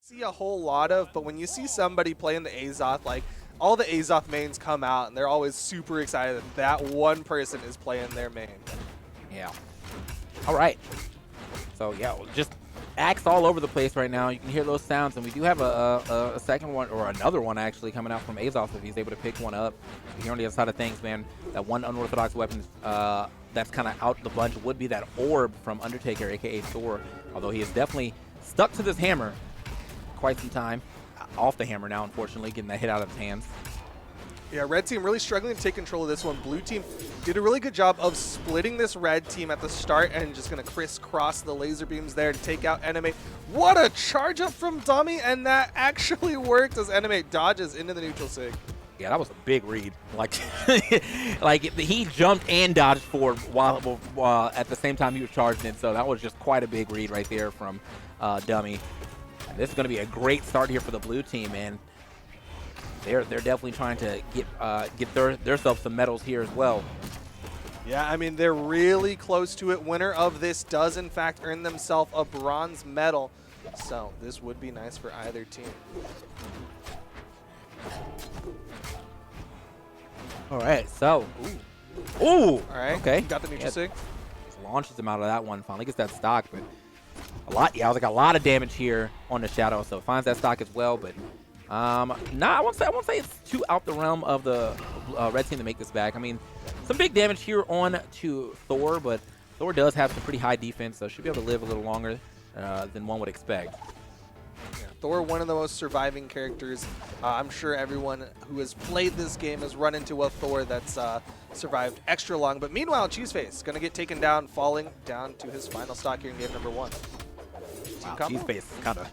see a whole lot of, but when you see somebody playing the Azoth, like all the Azoth mains come out and they're always super excited that that one person is playing their main. Yeah. All right. So yeah, just axe all over the place right now. You can hear those sounds, and we do have a second one, or another one actually, coming out from Azoth if he's able to pick one up. Here on the other side of things, man, that one unorthodox weapon that's kind of out the bunch would be that orb from Undertaker, aka Thor. Although he is definitely stuck to this hammer quite some time. Off the hammer now, unfortunately, getting that hit out of his hands. Yeah, red team really struggling to take control of this one. Blue team did a really good job of splitting this red team at the start and just going to crisscross the laser beams there to take out Enimatek. What a charge up from Dummy, and that actually worked as Enimatek dodges into the neutral sig. Yeah, that was a big read. Like, he jumped and dodged forward while at the same time he was charging it. So that was just quite a big read right there from Dummy. And this is going to be a great start here for the blue team, man. They're definitely trying to get themselves some medals here as well. Yeah, I mean, they're really close to it. Winner of this does, in fact, earn themselves a bronze medal. So this would be nice for either team. All right, so. Ooh. All right, okay. Got the neutral sig. Just launches him out of that one. Finally gets that stock, but I was like a lot of damage here on the Shadoww, so finds that stock as well, but I won't say it's too out the realm of the red team to make this back. I mean, some big damage here on to Thor, but Thor does have some pretty high defense, so should be able to live a little longer than one would expect. Yeah, Thor, one of the most surviving characters. I'm sure everyone who has played this game has run into a Thor that's survived extra long. But meanwhile, Cheeseface going to get taken down, falling down to his final stock here in game number 1. Wow, Cheeseface kind of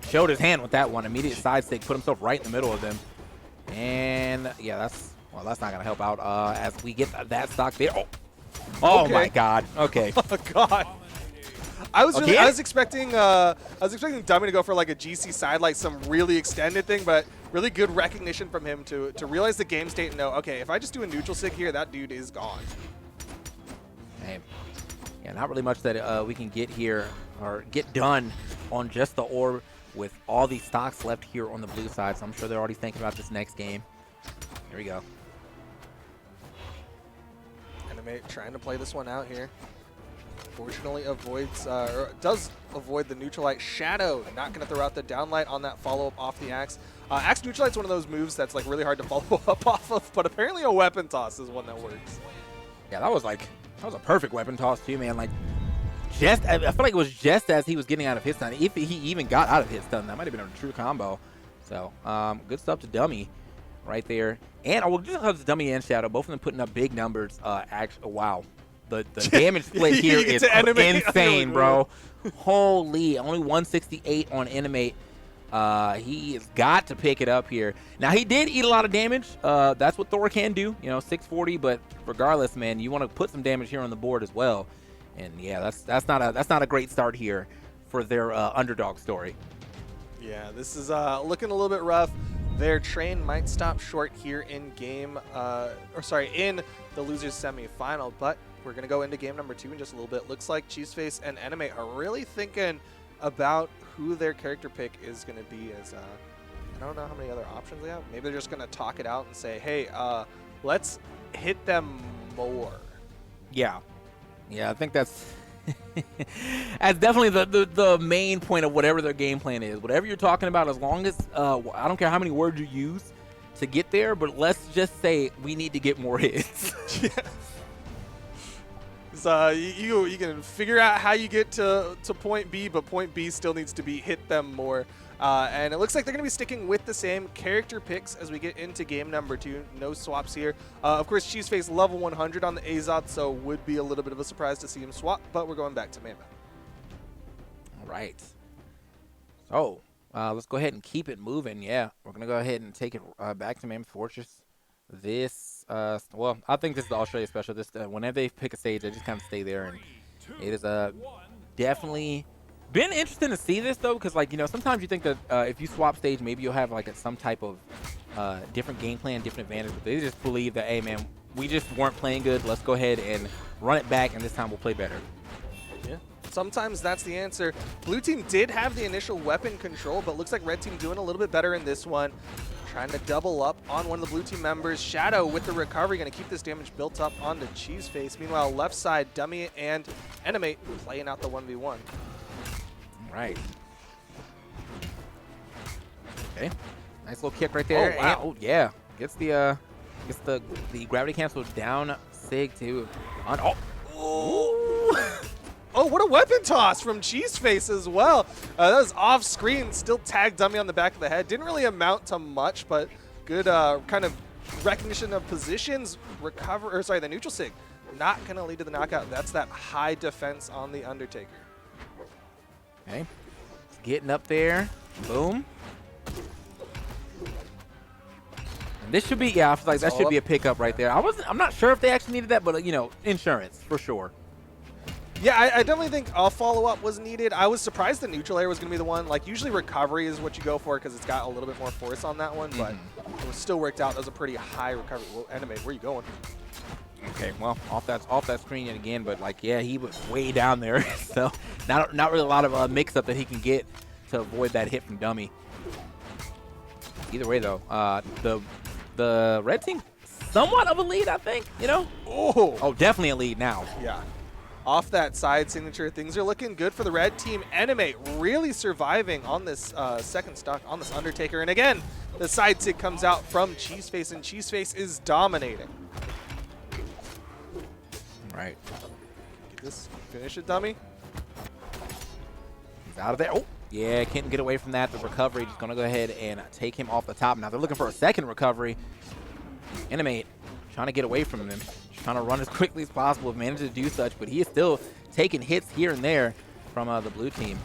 showed his hand with that one. Immediate side stick, put himself right in the middle of them. And yeah, that's not going to help out as we get that stock there. Oh okay. My God. Okay. Oh God. I was expecting Dummy to go for like a GC side, like some really extended thing, but really good recognition from him to realize the game state and know, okay, if I just do a neutral sig here, that dude is gone. Hey. Yeah, not really much that we can get here or get done on just the orb with all these stocks left here on the blue side. So I'm sure they're already thinking about this next game. Here we go. Enimatek trying to play this one out here. Fortunately avoids, or does avoid the neutral light. Shadoww not going to throw out the downlight on that follow-up off the axe. Axe neutral light's one of those moves that's like really hard to follow up off of, but apparently a weapon toss is one that works. Yeah, that was a perfect weapon toss too, man. Like, I feel like it was just as he was getting out of his stun. If he even got out of his stun, that might have been a true combo. So, good stuff to Dummy right there. And I will just have Dummy and Shadoww, both of them putting up big numbers. Actually, wow. The damage split here is insane, bro. Holy, only 168 on Enimatek. He has got to pick it up here. Now, he did eat a lot of damage. That's what Thor can do, 640. But regardless, man, you want to put some damage here on the board as well. And yeah, that's not a great start here for their underdog story. Yeah, this is looking a little bit rough. Their train might stop short here in in the losers semi-final, but we're gonna go into game number 2 in just a little bit. Looks like Cheeseface and Enimatek are really thinking about who their character pick is gonna be. As I don't know how many other options they have. Maybe they're just gonna talk it out and say, hey, let's hit them more. Yeah. Yeah, I think that's definitely the main point of whatever their game plan is. Whatever you're talking about, as long as I don't care how many words you use to get there, but let's just say we need to get more hits. Yeah. So you can figure out how you get to point B, but point B still needs to be hit them more. And it looks like they're going to be sticking with the same character picks as we get into game number 2. No swaps here. Of course, Cheeseface level 100 on the Azoth, so would be a little bit of a surprise to see him swap, but we're going back to Mamba. All right. So let's go ahead and keep it moving. Yeah, we're going to go ahead and take it back to Mammoth Fortress. This, well, I think this is the Australia special. This whenever they pick a stage, they just kind of stay there, and it is definitely been interesting to see this though, because like sometimes you think that if you swap stage, maybe you'll have like some type of different game plan, different advantage. But they just believe that, hey man, we just weren't playing good. Let's go ahead and run it back, and this time we'll play better. Yeah. sometimes that's the answer. Blue team did have the initial weapon control, but looks like red team doing a little bit better in this one. Trying to double up on one of the blue team members. Shadoww with the recovery, going to keep this damage built up onto Cheeseface. Meanwhile, left side, Dummy and Enimatek playing out the 1v1. Right. Okay. Nice little kick right there. Oh, wow. And, oh yeah. Gets the gravity cancel down Sig too. Oh, what a weapon toss from Cheeseface as well. That was off screen, still tagged Dummy on the back of the head. Didn't really amount to much, but good kind of recognition of positions. The neutral Sig not going to lead to the knockout. That's that high defense on the Undertaker. Okay. It's getting up there. Boom. And this should be, yeah, I feel like that should be a pickup right there. I'm not sure if they actually needed that, but you know, insurance for sure. Yeah, I definitely think a follow-up was needed. I was surprised the neutral air was going to be the one. Like, usually recovery is what you go for because it's got a little bit more force on that one, but it was still worked out. That was a pretty high recovery. Well, Enimatek, where are you going? Okay, well, off that screen yet again, but like, yeah, he was way down there, so not really a lot of mix-up that he can get to avoid that hit from Dummy. Either way, though, the red team somewhat of a lead, I think. You know? Oh, definitely a lead now. Yeah. Off that side signature, things are looking good for the red team. Enimatek really surviving on this second stock, on this Undertaker. And again, the side sig comes out from Cheeseface, and Cheeseface is dominating. Right. Get this, finish it, Dummy. He's out of there. Oh, yeah, can't get away from that. The recovery, just going to go ahead and take him off the top. Now they're looking for a second recovery. Enimatek trying to get away from him. Trying to run as quickly as possible, managed to do such, but he is still taking hits here and there from the blue team.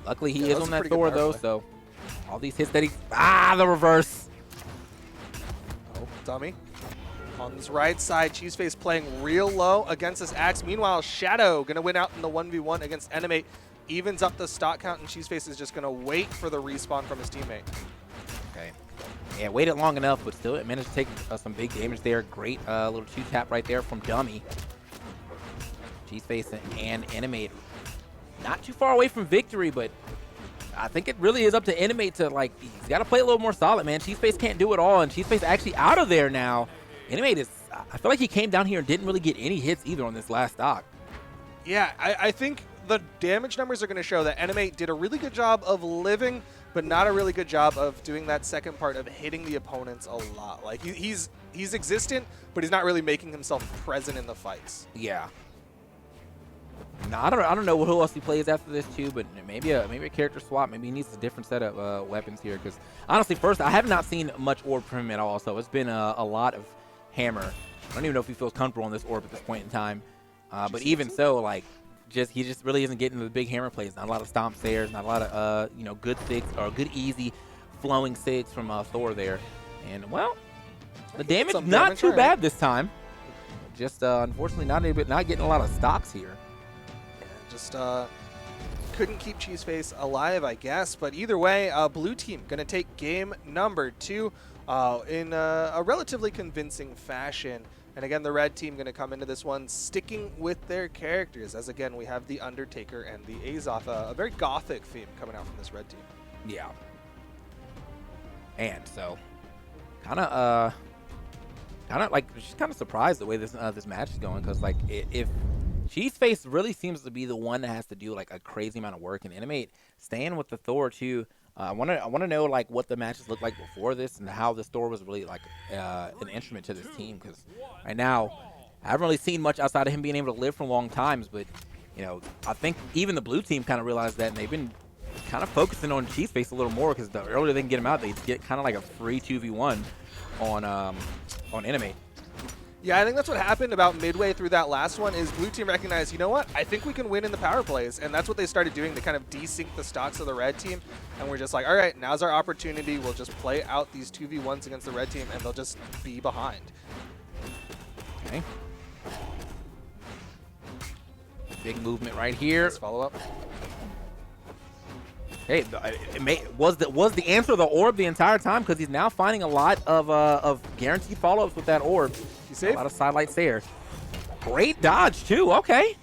Luckily, he is on that Thor, though, so all these hits that the reverse. Oh, Dummy. On this right side, Cheeseface playing real low against this Axe. Meanwhile, Shadoww going to win out in the 1v1 against Enimatek. Evens up the stock count, and Cheeseface is just going to wait for the respawn from his teammate. Okay. Yeah, waited long enough, but still it managed to take some big damage there. Great little two-tap right there from Dummy. Cheeseface and Enimatek. Not too far away from victory, but I think it really is up to Enimatek to, like, he's got to play a little more solid, man. Cheeseface can't do it all, and Cheeseface actually out of there now. Enimatek is, I feel like he came down here and didn't really get any hits either on this last stock. Yeah, I think the damage numbers are going to show that Enimatek did a really good job of living, but not a really good job of doing that second part of hitting the opponents a lot. Like, he's existent, but he's not really making himself present in the fights. Yeah. No, I don't know who else he plays after this too, but maybe a character swap. Maybe he needs a different set of weapons here. Because honestly, first I have not seen much orb from him at all, so it's been a lot of hammer. I don't even know if he feels comfortable on this orb at this point in time. But even so, like, he just really isn't getting to the big hammer plays. Not a lot of stomps there. Not a lot of good sigs or good easy flowing sigs from Thor there. And well, the damage not too bad this time. Just unfortunately not getting a lot of stocks here. Just couldn't keep Cheeseface alive, I guess. But either way, blue team going to take game number 2 in a relatively convincing fashion. And again, the red team going to come into this one sticking with their characters. As again, we have the Undertaker and the Azoth, a very gothic theme coming out from this red team. Yeah. And so, kind of like just kind of surprised the way this match is going, because like if Cheeseface really seems to be the one that has to do like a crazy amount of work, and Enimatek staying with the Thor too. I want to know like what the matches looked like before this and how this Thor was really like an instrument to this team, because right now I haven't really seen much outside of him being able to live for long times. But you know, I think even the blue team kind of realized that, and they've been kind of focusing on Cheeseface a little more, because the earlier they can get him out, they get kind of like a free 2v1 on Enimatek. Yeah, I think that's what happened about midway through that last one, is blue team recognized, you know what, I think we can win in the power plays. And that's what they started doing. They kind of desync the stocks of the red team. And we're just like, all right, now's our opportunity. We'll just play out these 2v1s against the red team, and they'll just be behind. Okay. Big movement right here. Let's follow up. Hey, was the answer the orb the entire time, because he's now finding a lot of guaranteed follow-ups with that orb. You safe? A lot of sidelights there. Great dodge too. Okay.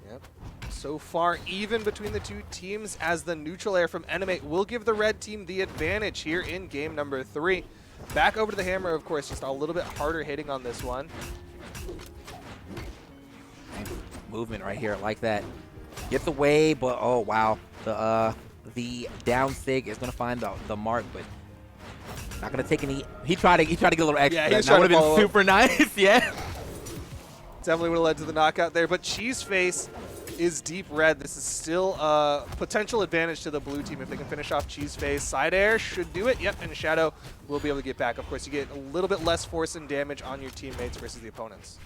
Yep. So far, even between the two teams, as the neutral air from Enimatek will give the red team the advantage here in game number 3. Back over to the hammer, of course, just a little bit harder hitting on this one. Movement right here like that. Gets away, but oh wow. The down sig is gonna find the mark, but not gonna take any. He tried to get a little extra. Yeah, that would have been super nice. Yeah. Definitely would have led to the knockout there, but Cheeseface is deep red. This is still a potential advantage to the blue team if they can finish off Cheeseface. Side air should do it. Yep, and Shadoww will be able to get back. Of course, you get a little bit less force and damage on your teammates versus the opponents.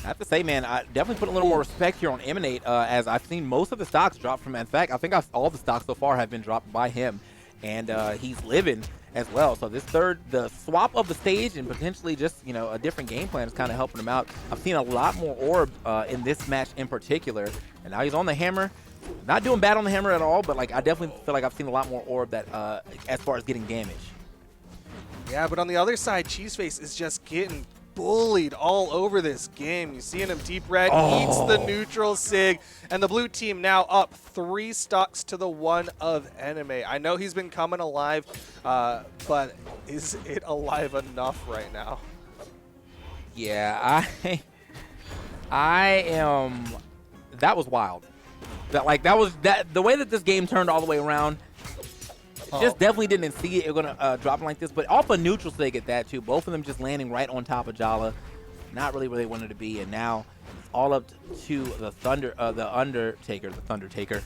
I have to say, man, I definitely put a little more respect here on Enimatek, as I've seen most of the stocks drop from. In fact, I think all the stocks so far have been dropped by him, and he's living as well. So the swap of the stage and potentially just, you know, a different game plan is kind of helping him out. I've seen a lot more orb in this match in particular, and now he's on the hammer. Not doing bad on the hammer at all, but like I definitely feel like I've seen a lot more orb that as far as getting damage. Yeah, but on the other side, Cheeseface is just getting bullied all over this game. You see him deep red, eats the neutral sig, and the blue team now up 3 stocks to the 1 of Enimatek. I know he's been coming alive, but is it alive enough right now? Yeah, I am. That was wild. The way that this game turned all the way around. Just definitely didn't see it gonna drop like this, but off a neutral sig at that too. Both of them just landing right on top of Brawlhalla. Not really where they wanted to be, and now it's all up to the Thundertaker.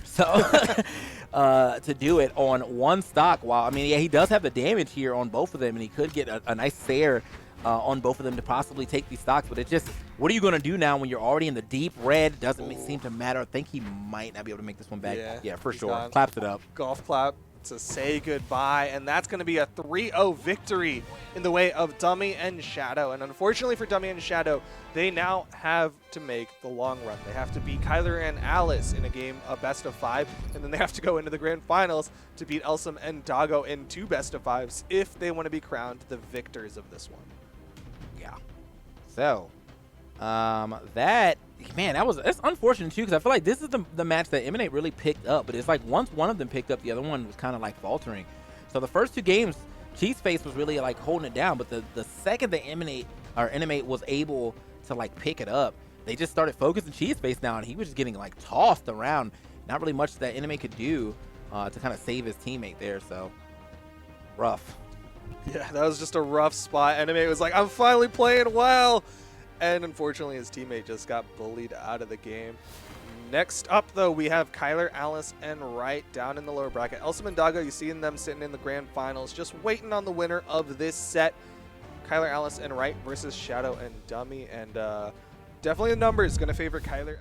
So to do it on 1 stock. While I mean, yeah, he does have the damage here on both of them, and he could get a nice Sair on both of them to possibly take these stocks. But it's just, what are you gonna do now when you're already in the deep red? Doesn't seem to matter. I think he might not be able to make this one back. Yeah, for sure. Gone. Claps it up. Golf clap to say goodbye, and that's going to be a 3-0 victory in the way of Dummy and Shadoww. And unfortunately for Dummy and Shadoww, they now have to make the long run. They have to beat Kyler and Alice in a game, a best of 5, and then they have to go into the grand finals to beat Elsem and Doggo in 2 best of 5s if they want to be crowned the victors of this one. Yeah. So, it's unfortunate too, because I feel like this is the match that Enimatek really picked up, but it's like once one of them picked up, the other one was kind of like faltering. So the first 2 games, Cheeseface was really like holding it down, but the second that Enimatek was able to like pick it up, they just started focusing Cheeseface now, and he was just getting like tossed around. Not really much that Enimatek could do to kind of save his teammate there. So rough. Yeah, that was just a rough spot. Enimatek was like, I'm finally playing well. And unfortunately, his teammate just got bullied out of the game. Next up, though, we have Kyler, Alice, and Wright down in the lower bracket. Elsem and Doggo, you see them sitting in the grand finals, just waiting on the winner of this set. Kyler, Alice, and Wright versus Shadoww and Dummy. And definitely the numbers going to favor Kyler.